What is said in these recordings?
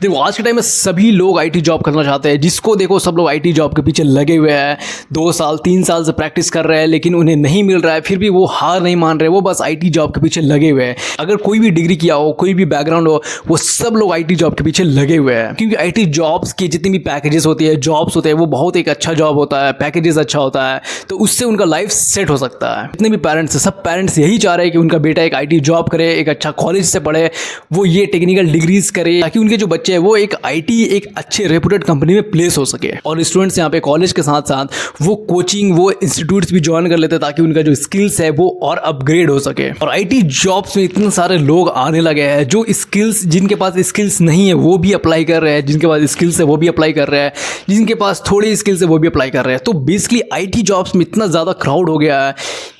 देखो आज के टाइम में सभी लोग आईटी जॉब करना चाहते हैं, जिसको देखो सब लोग आईटी जॉब के पीछे लगे हुए हैं। 2 साल 3 साल से प्रैक्टिस कर रहे हैं लेकिन उन्हें नहीं मिल रहा है, फिर भी वो हार नहीं मान रहे, वो बस आईटी जॉब के पीछे लगे हुए हैं। अगर कोई भी डिग्री किया हो, कोई भी बैकग्राउंड हो, वो सब लोग आईटी जॉब के पीछे लगे हुए हैं। क्योंकि आईटी जॉब्स की जितनी भी पैकेजेस होती है, जॉब्स होते हैं, वो बहुत एक अच्छा जॉब होता है, पैकेजेस अच्छा होता है, तो उससे उनका लाइफ सेट हो सकता है। जितने भी पेरेंट्स हैं, सब पेरेंट्स यही चाह रहे हैं कि उनका बेटा एक आईटी जॉब करे, एक अच्छा कॉलेज से पढ़े, वो ये टेक्निकल डिग्रीज करे, ताकि उनके जो बच्चे हैं वो एक आईटी एक अच्छे रेपुटेड कंपनी में प्लेस हो सके। और स्टूडेंट्स यहाँ पे कॉलेज के साथ साथ वो कोचिंग, वो इंस्टीट्यूट्स भी ज्वाइन कर लेते हैं, ताकि उनका जो स्किल्स है वो और अपग्रेड हो सके। और आईटी जॉब्स में इतने सारे लोग आने लगे हैं जो स्किल्स, जिनके पास स्किल्स नहीं है वो भी अप्लाई कर रहे हैं, जिनके पास स्किल्स है वो भी अप्लाई कर रहे हैं, जिनके पास थोड़ी स्किल्स है वो भी अप्लाई कर रहे हैं। तो बेसिकली आईटी जॉब्स में इतना ज़्यादा क्राउड हो गया है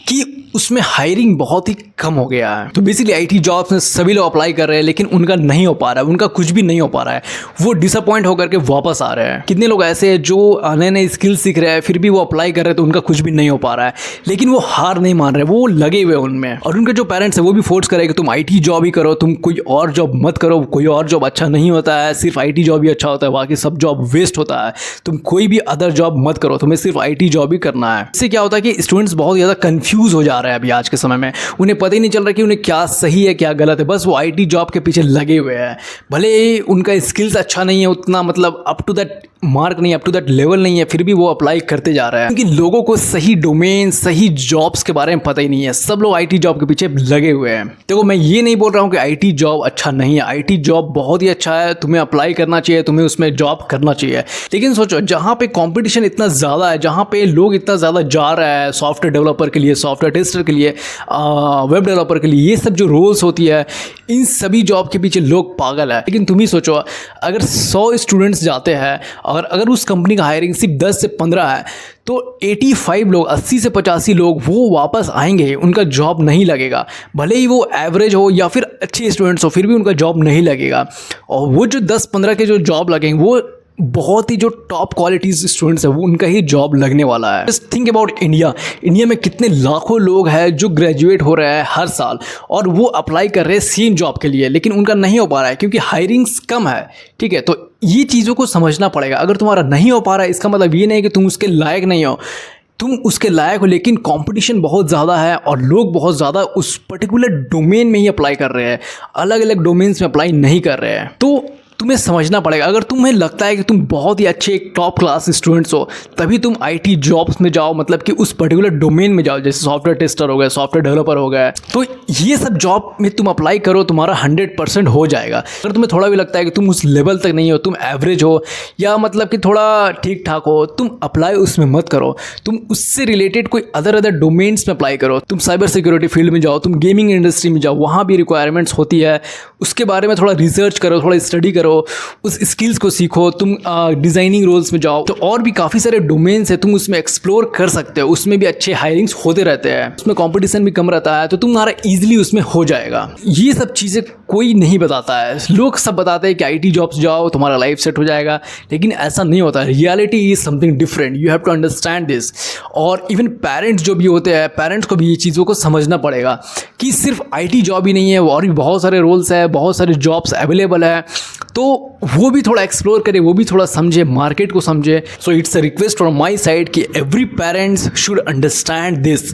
कि उसमें हायरिंग बहुत ही कम हो गया है। तो बेसिकली आईटी जॉब्स में सभी लोग अप्लाई कर रहे हैं लेकिन उनका नहीं हो पा रहा है, उनका कुछ भी नहीं हो पा रहा है, वो डिसअपॉइंट होकर के वापस आ रहे हैं। कितने लोग ऐसे हैं जो नए नए स्किल सीख रहे हैं, फिर भी वो अप्लाई कर रहे हैं तो उनका कुछ भी नहीं हो पा रहा है, लेकिन वो हार नहीं मान रहे, वो लगे हुए उनमें। और उनके जो पेरेंट्स हैं वो भी फोर्स करें कि तुम आईटी जॉब ही करो, तुम कोई और जॉब मत करो, कोई और जॉब अच्छा नहीं होता है, सिर्फ आईटी जॉब ही अच्छा होता है, बाकी सब जॉब वेस्ट होता है, तुम कोई भी अदर जॉब मत करो, तुम्हें सिर्फ आईटी जॉब ही करना है। इससे क्या होता है कि स्टूडेंट्स बहुत ज़्यादा कंफ्यूज हो जा रहे हैं अभी आज के समय में, उन्हें पता ही नहीं चल रहा कि उन्हें क्या सही है क्या गलत है, बस वो आईटी जॉब के पीछे लगे हुए हैं। भले उनका स्किल्स अच्छा नहीं है उतना, मतलब अप टू दैट मार्क नहीं, अप टू दैट लेवल नहीं है, फिर भी वो अप्लाई करते जा रहे हैं, क्योंकि लोगों को सही डोमेन, सही जॉब्स के बारे में पता ही नहीं है। सब लोग आईटी जॉब के पीछे लगे हुए हैं। देखो मैं ये नहीं बोल रहा हूँ कि आईटी जॉब अच्छा नहीं है, आईटी जॉब बहुत ही अच्छा है, तुम्हें अप्लाई करना चाहिए, तुम्हें उसमें जॉब करना चाहिए। लेकिन सोचो जहाँ पे कॉम्पिटिशन इतना ज़्यादा है, जहाँ पे लोग इतना ज़्यादा जा रहे हैं सॉफ्टवेयर डेवलपर के लिए, सॉफ्टवेयर टेस्टर के लिए, वेब डेवलपर के लिए, ये सब जो रोल्स होती है, इन सभी जॉब के पीछे लोग पागल है। लेकिन तुम ही सोचो अगर 100 स्टूडेंट्स जाते हैं और अगर उस कंपनी का हायरिंग सिर्फ 10 से 15 है, तो 85 लोग, 80 से 85 लोग वो वापस आएंगे, उनका जॉब नहीं लगेगा। भले ही वो एवरेज हो या फिर अच्छे स्टूडेंट्स हो, फिर भी उनका जॉब नहीं लगेगा। और वो जो 10-15 के जो जॉब लगेंगे वो बहुत ही जो टॉप क्वालिटीज स्टूडेंट्स है वो उनका ही जॉब लगने वाला है। Just think about India. India में कितने लाखों लोग हैं जो ग्रेजुएट हो रहे हैं हर साल और वो अप्लाई कर रहे हैं सेम जॉब के लिए, लेकिन उनका नहीं हो पा रहा है क्योंकि हायरिंग्स कम है। ठीक है, तो ये चीज़ों को समझना पड़ेगा। अगर तुम्हारा नहीं हो पा रहा है इसका मतलब ये नहीं कि तुम उसके लायक नहीं हो, तुम उसके लायक हो, लेकिन कंपटीशन बहुत ज़्यादा है और लोग बहुत ज़्यादा उस पर्टिकुलर डोमेन में ही अप्लाई कर रहे हैं, अलग अलग डोमेन्स में अप्लाई नहीं कर रहे हैं। तो तुम्हें समझना पड़ेगा। अगर तुम्हें लगता है कि तुम बहुत ही अच्छे एक टॉप क्लास स्टूडेंट्स हो, तभी तुम आईटी जॉब्स में जाओ, मतलब कि उस पर्टिकुलर डोमेन में जाओ, जैसे सॉफ्टवेयर टेस्टर हो गए, सॉफ्टवेयर डेवलपर हो गए, तो ये सब जॉब में तुम अप्लाई करो, तुम्हारा 100% हो जाएगा। अगर तुम्हें थोड़ा भी लगता है कि तुम उस लेवल तक नहीं हो, तुम एवरेज हो या मतलब कि थोड़ा ठीक ठाक हो, तुम अप्लाई उसमें मत करो, तुम उससे रिलेटेड कोई अदर डोमेन्स में अप्लाई करो। तुम साइबर सिक्योरिटी फील्ड में जाओ, तुम गेमिंग इंडस्ट्री में जाओ, वहाँ भी रिक्वायरमेंट्स होती है, उसके बारे में थोड़ा रिसर्च करो, थोड़ा स्टडी करो, उस स्किल्स को सीखो। तुम डिज़ाइनिंग रोल्स में जाओ, तो और भी काफ़ी सारे डोमेन्स है, तुम उसमें एक्सप्लोर कर सकते हो, उसमें भी अच्छे हायरिंग्स होते रहते हैं, उसमें कंपटीशन भी कम रहता है, तो तुम्हारा ईजिली उसमें हो जाएगा। ये सब चीज़ें कोई नहीं बताता है। लोग सब बताते हैं कि आईटी जॉब्स जाओ तुम्हारा लाइफ सेट हो जाएगा, लेकिन ऐसा नहीं होता है। Reality is something different, you have to understand this. और इवन पेरेंट्स जो भी होते हैं, पेरेंट्स को भी ये चीज़ों को समझना पड़ेगा कि सिर्फ आईटी जॉब ही नहीं है, और भी बहुत सारे रोल्स है, बहुत सारे जॉब्स अवेलेबल है, तो वो भी थोड़ा एक्सप्लोर करे, वो भी थोड़ा समझे, मार्केट को समझे। So it's a request from my side कि every parents should understand this,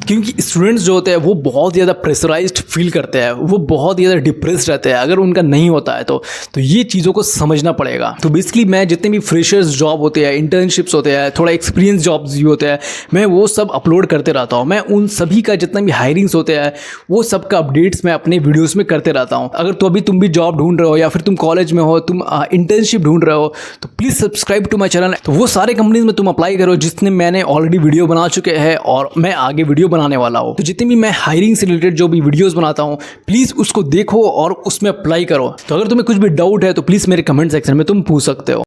क्योंकि स्टूडेंट्स जो होते हैं वो बहुत ज़्यादा प्रेशराइज्ड फील करते हैं, वो बहुत ज़्यादा डिप्रेस्ड रहते हैं अगर उनका नहीं होता है तो ये चीज़ों को समझना पड़ेगा। तो बेसिकली मैं जितने भी फ्रेशर्स जॉब होते हैं, इंटर्नशिप्स होते हैं, थोड़ा एक्सपीरियंस जॉब्स भी होते हैं, मैं वो सब अपलोड करते रहता हूँ। मैं उन सभी का जितना भी हायरिंग्स होते हैं वो सब का अपडेट्स मैं अपने वीडियोज़ में करते रहता हूँ। अगर तो अभी तुम भी जॉब ढूंढ रहे हो या फिर तुम कॉलेज में हो, तुम इंटर्नशिप ढूंढ रहे हो, तो please subscribe to my channel. तो वो सारे कंपनीज में तुम अप्लाई करो जिसने मैंने ऑलरेडी वीडियो बना चुके हैं और मैं आगे वीडियो बनाने वाला हूँ। तो जितने भी मैं हायरिंग से रिलेटेड जो भी वीडियोस बनाता हूँ, प्लीज़ उसको देखो और उसमें अप्लाई करो। तो अगर तुम्हें कुछ भी डाउट है तो प्लीज़ मेरे कमेंट सेक्शन में तुम पूछ सकते हो।